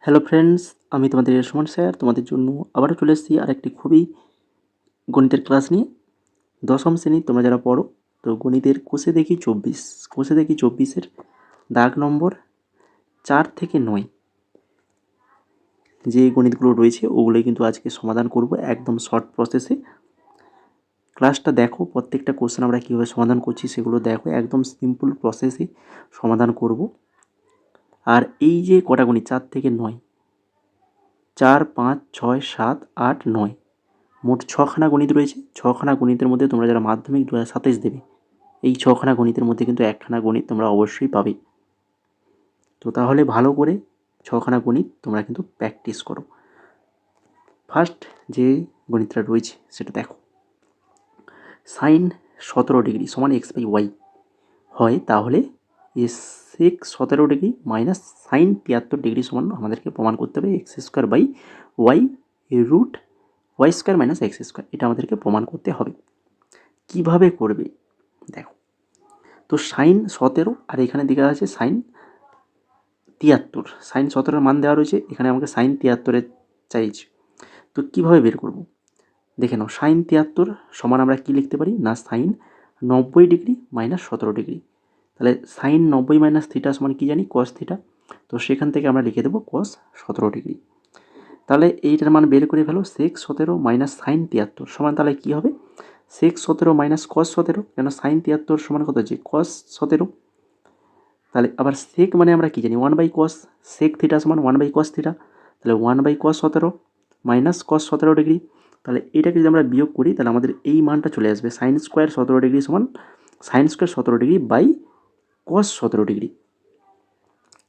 Hello friends, আমি তোমাদের Suman sir তোমাদের জন্য আবারও চলে এসেছি আরেকটি খুবই গণিতের ক্লাস নিয়ে। দশম শ্রেণী তোমরা যারা পড়ো, তো গণিতের কোষে দেখি 24-এর দাগ নম্বর 4 থেকে 9 যে গণিতগুলো রয়েছে ওগুলোই কিন্তু আজকে সমাধান করব একদম শর্ট প্রসেসে। ক্লাসটা দেখো, প্রত্যেকটা কোশ্চেন আমরা কীভাবে সমাধান করছি সেগুলো দেখো, একদম সিম্পল প্রসেসে সমাধান করব। আর এই যে কটা গণিত 4 থেকে 9, 4, 5, 6, 7, 8, 9, মোট ছখানা গণিত রয়েছে। ছখানা গণিতের মধ্যে তোমরা যারা মাধ্যমিক 2027 দেবে, এই ছখানা গণিতের মধ্যে কিন্তু একখানা গণিত তোমরা অবশ্যই পাবে। তো তাহলে ভালো করে ছখানা গণিত তোমরা কিন্তু প্র্যাকটিস করো। ফার্স্ট যে গণিতটা রয়েছে সেটা দেখো। সাইন 17 ডিগ্রি সমান x/y হয়, তাহলে সেক 17 ডিগ্রি মাইনাস সাইন 73 ডিগ্রি সমান আমাদেরকে প্রমাণ করতে হবে x² root y² minus x²। এটা আমাদেরকে প্রমাণ করতে হবে। কিভাবে করবে দেখো। তো সাইন 17 আর এখানে দেওয়া আছে সাইন 73। সাইন 17-এর মান দেওয়া রয়েছে, এখানে আমাকে সাইন 73-এর চাইছে। তো কীভাবে বের করব দেখে নাও। সাইন 73 সমান আমরা কী লিখতে পারি না, সাইন 90 ডিগ্রি মাইনাস 17 ডিগ্রি। তাহলে সাইন 90 মাইনাস থিটা সমান কী জানি, কস থিটা। তো সেখান থেকে আমরা লিখে দেবো কস 17 ডিগ্রি। তাহলে এইটার মান বের করে ফেলো। সেক 17 মাইনাস সাইন 73 সমান তাহলে কী হবে, সেক 17 মাইনাস কস 17, কেন সাইন 73 সমান কত হচ্ছে কস 17। তাহলে আবার সেক মানে আমরা কী জানি 1/cos, সেক থিটা সমান 1/cos থিটা। তাহলে 1/cos 17 মাইনাস কস 17 ডিগ্রি। তাহলে এটাকে যদি আমরা বিয়োগ করি তাহলে আমাদের এই মানটা চলে আসবে সাইন স্কোয়ার 17 ডিগ্রি সমান sine square 17 degree by cos 17 degree.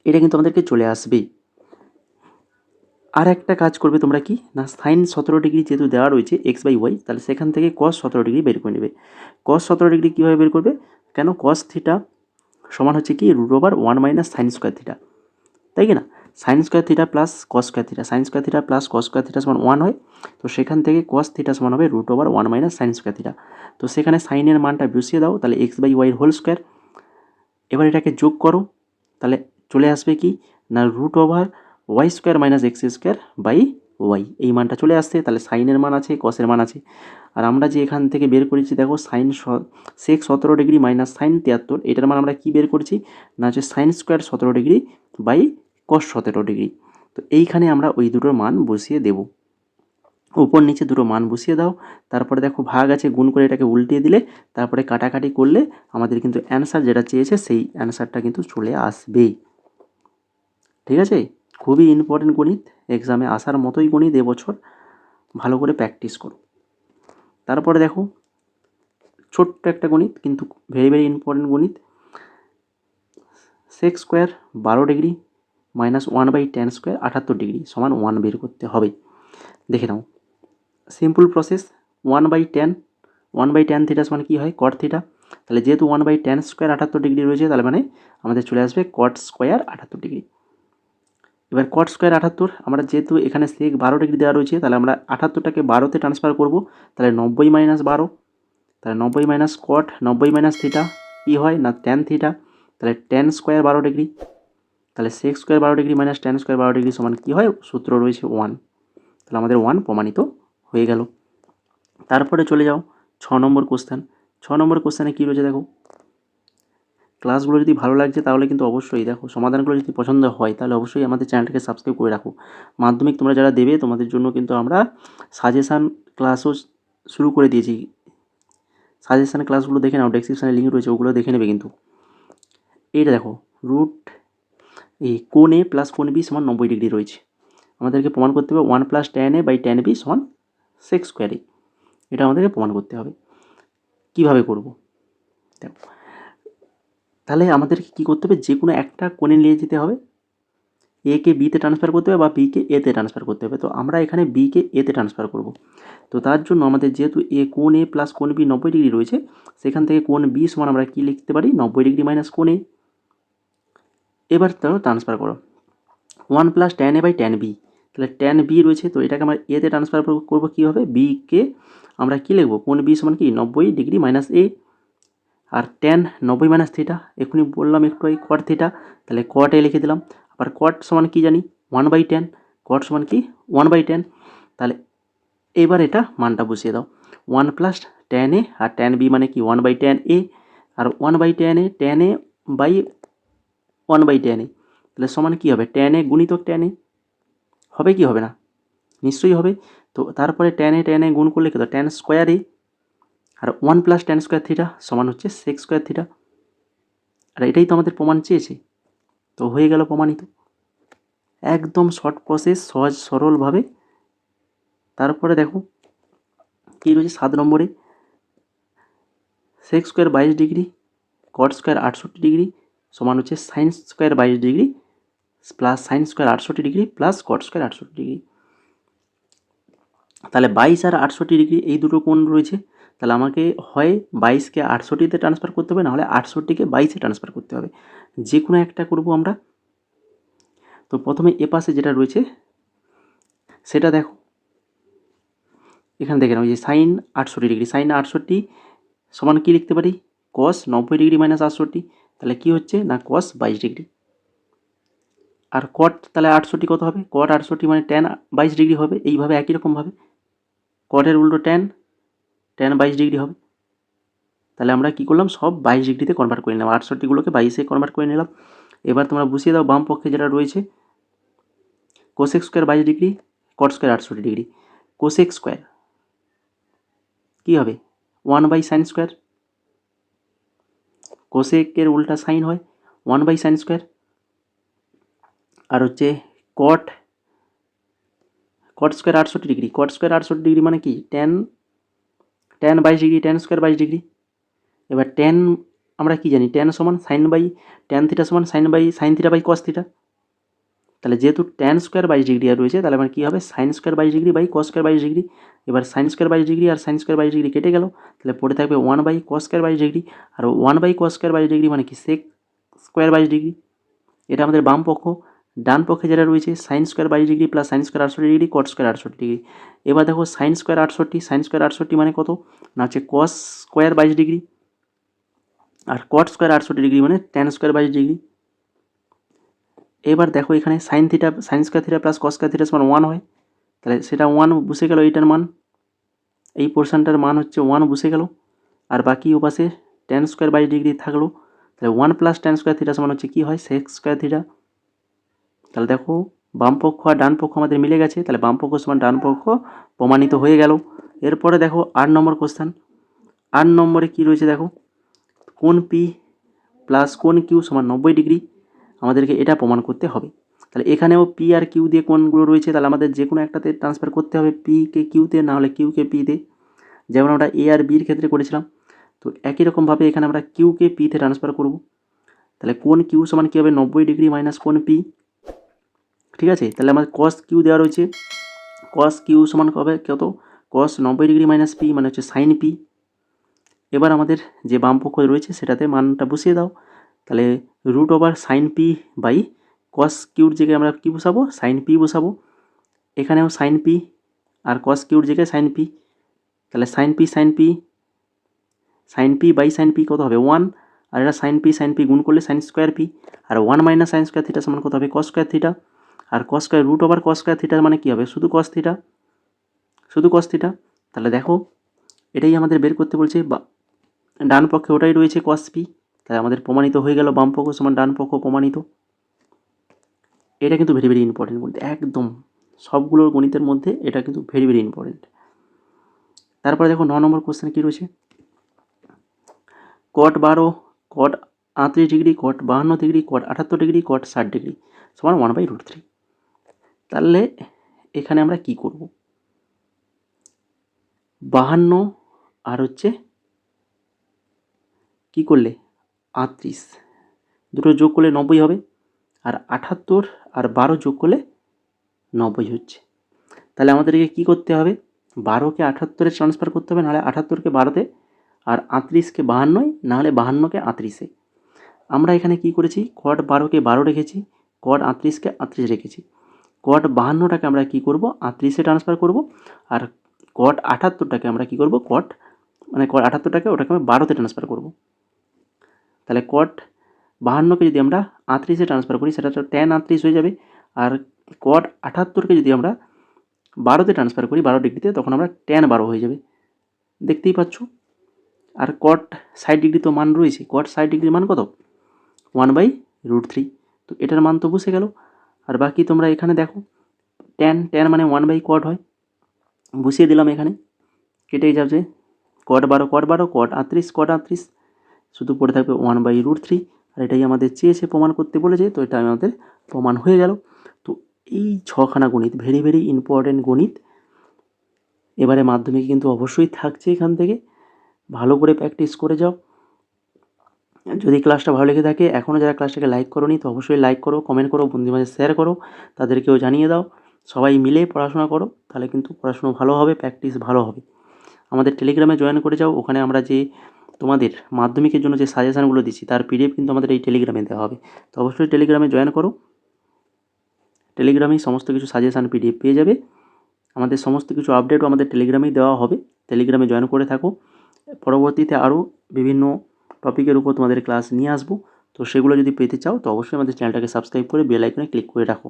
এটা কিন্তু আমাদেরকে চলে আসবে। আর একটা কাজ করবে তোমরা কি না, সাইন 17 ডিগ্রি যেহেতু দেওয়া রয়েছে x/y, তাহলে সেখান থেকে কস 17 ডিগ্রি বের করে নেবে। কস 17 ডিগ্রি কীভাবে বের করবে, কেন কস থিটা সমান হচ্ছে কি √1 মাইনাস সাইন স্কোয়ার থিটা, তাই কি না। Sign square theta plus cos square theta, sign square theta plus cos square theta সমান 1 হয়। তো সেখান থেকে কস থিটা সমান হবে √1 মাইনাস সাইন স্কোয়ার থিটা। তো সেখানে সাইনের মানটা বসিয়ে দাও, তাহলে x/y হোল স্কোয়ার। এবার এটাকে যোগ করো, তাহলে চলে আসবে কি না √y² minus x² by Y. এই মানটা চলে আসছে। তাহলে সাইনের মান আছে, কসের মান আছে। আর আমরা যে এখান থেকে বের করেছি দেখো, sine sec 17 degree minus sine 73, এটার মান আমরা কি বের করছি না হচ্ছে sine square 17 degree by cos 17 degree. তো এইখানে আমরা ওই দুটোর মান বসিয়ে দেব। উপর নিচে দুটো মান বসিয়ে দাও। তারপরে দেখো ভাগ আছে, গুণ করে এটাকে উল্টিয়ে দিলে, তারপরে কাটাকাটি করলে আমাদের কিন্তু অ্যান্সার যেটা চেয়েছে সেই অ্যান্সারটা কিন্তু চলে আসবে। ঠিক আছে, খুবই ইম্পর্টেন্ট গণিত, এক্সামে আসার মতোই গণিত এবছর। ভালো করে প্র্যাকটিস করো। তারপরে দেখো ছোট্ট একটা গণিত, কিন্তু ভেরি ভেরি ইম্পর্টেন্ট গণিত। Sec square 12 degree minus 1/tan square 78 degree সমান 1 বের করতে হবে। দেখে নাও, সিম্পল প্রসেস। 1/tan থিটা সমান কী হয়, কট থিটা। তাহলে যেহেতু 1/tan স্কোয়ার 78 ডিগ্রি রয়েছে, তাহলে মানে আমাদের চলে আসবে কট স্কোয়ার 78 ডিগ্রি। এবার কট স্কোয়ার 78, আমরা যেহেতু এখানে সেক 12 ডিগ্রি দেওয়া রয়েছে, তাহলে আমরা 78টাকে 12তে ট্রান্সফার করব। তাহলে 90 মাইনাস 12, তাহলে 90 মাইনাস কট 90 মাইনাস থিটা কী হয় না ট্যান থিটা। তাহলে ট্যান স্কোয়ার 12 ডিগ্রি, তাহলে sec square 12 degree minus tan square 12 degree সমান কী হয়, সূত্র রয়েছে 1। তাহলে আমাদের 1 প্রমাণিত হয়ে গেল। তারপরে চলে যাও 6 নম্বর কোশ্চেন। 6 নম্বর কোশ্চেনে কী রয়েছে দেখো। ক্লাসগুলো যদি ভালো লাগছে তাহলে কিন্তু অবশ্যই দেখো, সমাধানগুলো যদি পছন্দ হয় তাহলে অবশ্যই আমাদের চ্যানেলটাকে সাবস্ক্রাইব করে রাখো। মাধ্যমিক তোমরা যারা দেবে তোমাদের জন্য কিন্তু আমরা সাজেশান ক্লাসও শুরু করে দিয়েছি। সাজেশান ক্লাসগুলো দেখে নাও, ডেসক্রিপশানে লিঙ্ক রয়েছে, ওগুলো দেখে নেবে কিন্তু। এইটা দেখো, কোণ এ প্লাস কোণ বি সমান 90 ডিগ্রি রয়েছে। আমাদেরকে প্রমাণ করতে হবে 1 + tan a by tan b সমান সেক স্কোয়ার a। এটা আমাদেরকে প্রমাণ করতে হবে। কীভাবে করব দেখো, তাহলে আমাদেরকে কী করতে হবে, যে কোনো একটা কোণে নিয়ে যেতে হবে। একে বিতে ট্রান্সফার করতে হবে বা বিকে এতে ট্রান্সফার করতে হবে। তো আমরা এখানে বিকে এতে ট্রান্সফার করব। তো তার জন্য আমাদের যেহেতু কোণ এ প্লাস কোণ বি 90 ডিগ্রি রয়েছে, সেখান থেকে কোণ বি সমান আমরা কী লিখতে পারি, 90 ডিগ্রি মাইনাস কোণ এ। এবার তাহলে ট্রান্সফার করো 1 + tan a by tan b। তাহলে tan b রয়েছে, তো এটাকে আমরা এতে ট্রান্সফার করবো। কী হবে, বিকে আমরা কী লিখবো, কোণ বি সমান কি 90 ডিগ্রি মাইনাস এ। আর ট্যান 90 মাইনাস থিটা, এখনই বললাম একটু এই কট থিটা, তাহলে কট এ লিখে দিলাম। আবার কট সমান কী জানি 1/10, কট সমান কি 1/10। তাহলে এবার এটা মানটা বসিয়ে দাও, 1 প্লাস ট্যান এ, আর ট্যান বি মানে কি 1/10 এ, আর 1/10 এ ট্যান এ বাই 1/10 এ, তাহলে সমান কি হবে ট্যান এ গুণিতক ট্যান এ, হবে কি হবে না, নিশ্চয়ই হবে। তো তারপরে ট্যান এ গুণ করলে কত ট্যান স্কোয়ার এ, আর 1 প্লাস ট্যান স্কোয়ার থিটা সমান হচ্ছে সেক স্কোয়ার থিটা। আর এটাই তো আমাদের প্রমাণ চেয়েছে, তো হয়ে গেল প্রমাণিত। একদম শর্ট প্রসেস, সহজ সরলভাবে। তারপরে দেখো কী রয়েছে 7 নম্বরে, sec square 22 degree, cot square 68 degree সমান হচ্ছে sine square 22 degree plus sine square 68 degree plus cot square 68 degree. তাহলে 22 আর 68 ডিগ্রি এই দুটো কোণ রয়েছে, তাহলে আমাকে হয় 22কে 68তে ট্রান্সফার করতে হবে, নাহলে 68কে 22-এ ট্রান্সফার করতে হবে, যে কোনো একটা করব আমরা। তো প্রথমে এ পাশে যেটা রয়েছে সেটা দেখো, এখানে দেখে নাও যে সাইন 68 ডিগ্রি, সাইন 68 সমান কি লিখতে পারি কস 90 ডিগ্রি মাইনাস 68, তাহলে কি হচ্ছে না কস 22 ডিগ্রি। আর কট তাহলে 68 কত হবে, কট 68 মানে ট্যান 22 ডিগ্রি হবে। এইভাবে একই রকমভাবে কটের উল্টো ট্যান, ট্যান 22 ডিগ্রি হবে। তাহলে আমরা কী করলাম, সব 22 ডিগ্রিতে কনভার্ট করে নিলাম, 68গুলোকে 22-এ কনভার্ট করে নিলাম। এবার তোমরা বসিয়ে দাও বাম পক্ষে যেটা রয়েছে cosec square 22 degree, cot square 68 degree. Cosec square কী হবে 1/sin স্কোয়ার, কোসেকের উল্টা সাইন হয় 1/sin স্কোয়ার। আর হচ্ছে cot, cot square 68 degree, cot square 68 degree মানে কি tan 22 degree, tan square 22 degree. এবার ট্যান আমরা কি জানি, ট্যান সমান সাইন বাই ট্যান থিটা সমান sine theta by cos theta. তাহলে যেহেতু ট্যান স্কোয়ার 22 ডিগ্রি আর রয়েছে, তাহলে আমার কী হবে sine square 22 degree by cos square 22 degree. এবার সাইন স্কোয়ার 22 ডিগ্রি আর সাইন স্কোয়ার 22 ডিগ্রি কেটে গেল, তাহলে পড়ে থাকবে 1/cos স্কোয়ার 22 ডিগ্রি, আর 1/cos স্কোয়ার 22 ডিগ্রি মানে কি সেক স্কোয়ার 22 ডিগ্রি। এটা আমাদের বাম পক্ষ। ডান পক্ষে যেটা রয়েছে sign square 22 degree plus sine square 68 degree, cot square 68 degree. এবার দেখো সাইন স্কোয়ার 68, সাইন স্কোয়ার 68 মানে কত না হচ্ছে কস স্কোয়ার 22 ডিগ্রি, আর কট স্কোয়ার 68 ডিগ্রি মানে ট্যান স্কোয়ার 22 ডিগ্রি। এবার দেখো এখানে sine theta, sign square theta plus cos square theta সমান 1 হয়, তাহলে সেটা 1 বসে গেল, এইটার মান, এই পোর্শনটার মান হচ্ছে 1 বসে গেল। আর বাকি ওপাশে ট্যান স্কোয়ার 22 ডিগ্রি থাকলো, তাহলে 1 প্লাস ট্যান স্কোয়ার থিটা সমান হচ্ছে কী হয় সেক স্কোয়ার থিটা। তাহলে দেখো বাম পক্ষ আর ডান পক্ষ আমাদের মিলে গেছে, তাহলে বাম পক্ষ সমান ডান পক্ষ প্রমাণিত হয়ে গেল। এরপরে দেখো 8 নম্বর কোশ্চেন। 8 নম্বরে কী রয়েছে দেখো, কোণ পি প্লাস কোণ কিউ সমান 90 ডিগ্রি, আমাদেরকে এটা প্রমাণ করতে হবে। তাহলে এখানেও পি আর কিউ দিয়ে কোণগুলো রয়েছে, তাহলে আমাদের যে কোনো একটাতে ট্রান্সফার করতে হবে, পিকে কিউতে না হলে কিউকে পিতে, যেমন আমরা এ আর বির ক্ষেত্রে করেছিলাম। তো একই রকমভাবে এখানে আমরা কিউকে পিতে ট্রান্সফার করব। তাহলে কোণ কিউ সমান কী হবে 90 ডিগ্রি মাইনাস কোণ পি, ঠিক আছে। তাহলে আমাদের কস কিউ দেওয়া রয়েছে, কস কিউ সমান হবে কত কস 90 ডিগ্রি মাইনাস পি মানে হচ্ছে সাইন পি। এবার আমাদের যে বাম পক্ষ রয়েছে সেটাতে মানটা বসিয়ে দাও, তাহলে root over sine P by cos কিউর জায়গায় আমরা কী বসাবো সাইন পি বসাবো, এখানেও সাইন পি আর কস কিউর জায়গায় সাইন পি, তাহলে sine P by sine P কত হবে 1, আর এটা সাইন পি গুণ করলে সাইন স্কোয়ার পি, আর 1 মাইনাস সাইন স্কোয়ার থিটা সমান কত হবে কস স্কোয়ার থিটা, আর cos square root over cos square theta মানে কী হবে শুধু কস থিটা, শুধু কস থিটা। তাহলে দেখো এটাই আমাদের বের করতে বলছে, ডান পক্ষে ওটাই রয়েছে কস পি, তাই আমাদের প্রমাণিত হয়ে গেল বাম পক্ষ সমান ডান পক্ষ প্রমাণিত। এটা কিন্তু ভেরি ভেরি ইম্পর্টেন্ট বলতে, একদম সবগুলোর গণিতের মধ্যে এটা কিন্তু ভেরি ভেরি ইম্পর্টেন্ট। তারপরে দেখো 9 নম্বর কোশ্চেন কী রয়েছে, কট 12, কট 38 ডিগ্রি, কট 52 ডিগ্রি, কট 78 ডিগ্রি, কট 60 ডিগ্রি সমান 1/√3। তাহলে এখানে আমরা কি করব, 52 আর হচ্ছে কি করলে 38 দুটো যোগ করলে 90 হবে, আর 78 আর 12 যোগ করলে 90 হচ্ছে। তাহলে আমাদেরকে কি করতে হবে 12কে 78-এ ট্রান্সফার করতে হবে, নাহলে 78কে 12-তে, আর 38কে 52-এ, নাহলে 52কে 38-এ। আমরা এখানে কি করেছি কট 12কে 12 রেখেছি, কট 38কে 38 রেখেছি, কট 52টাকে আমরা কি করব 38-এ ট্রান্সফার করব, আর কট 78টাকে আমরা কি করব কট 78টাকে ওটাকে আমরা 12-তে ট্রান্সফার করব। তাহলে কট 52কে যদি আমরা 38-এ ট্রান্সফার করি সেটা তো ট্যান 38 হয়ে যাবে, আর cot 78কে যদি আমরা 12তে ট্রান্সফার করি 12 ডিগ্রিতে, তখন আমরা tan 12 হয়ে যাবে, দেখতেই পাচ্ছ। আর cot 60 ডিগ্রি তো মান রয়েছে, cot 60 ডিগ্রির মান কত? 1/√3। তো এটার মান তো বসে গেল। আর বাকি তোমরা এখানে দেখো, tan মানে 1/cot হয়, বসিয়ে দিলাম এখানে, কেটেই যাচ্ছে। cot 12 cot 12 cot 38 শুধু পড়ে থাকবে 1/√3। আর এটাই আমাদের চেয়েছে, প্রমাণ করতে বলেছে, তো এটা আমাদের প্রমাণ হয়ে গেল। তো এই 6খানা গণিত, ভেরি ভেরি ইম্পর্টেন্ট গণিত, এবারে মাধ্যমিকে কিন্তু অবশ্যই থাকছে। এখান থেকে ভালো করে প্র্যাকটিস করে যাও। যদি ক্লাসটা ভালো লেগে থাকে, এখনও যারা ক্লাসটাকে লাইক করোনি, তো অবশ্যই লাইক করো, কমেন্ট করো, বন্ধুদের মাঝে শেয়ার করো, তাদেরকেও জানিয়ে দাও। সবাই মিলে পড়াশোনা করো, তাহলে কিন্তু পড়াশুনো ভালো হবে, প্র্যাকটিস ভালো হবে। আমাদের টেলিগ্রামে জয়েন করে যাও, ওখানে আমরা যে তোমাদের মাধ্যমিকের জন্য যে সাজেশানগুলো দিচ্ছি তার পিডিএফ কিন্তু আমাদের এই টেলিগ্রামে দেওয়া হবে। তো অবশ্যই টেলিগ্রামে জয়েন করো, টেলিগ্রামেই সমস্ত কিছু সাজেশান পিডিএফ পেয়ে যাবে। আমাদের সমস্ত কিছু আপডেটও আমাদের টেলিগ্রামেই দেওয়া হবে, টেলিগ্রামে জয়েন করে থাকো। পরবর্তীতে আরও বিভিন্ন টপিকের উপর তোমাদের ক্লাস নিয়ে আসবো। তো সেগুলো যদি পেতে চাও, তো অবশ্যই আমাদের চ্যানেলটাকে সাবস্ক্রাইব করে বেল আইকনে ক্লিক করে রাখো।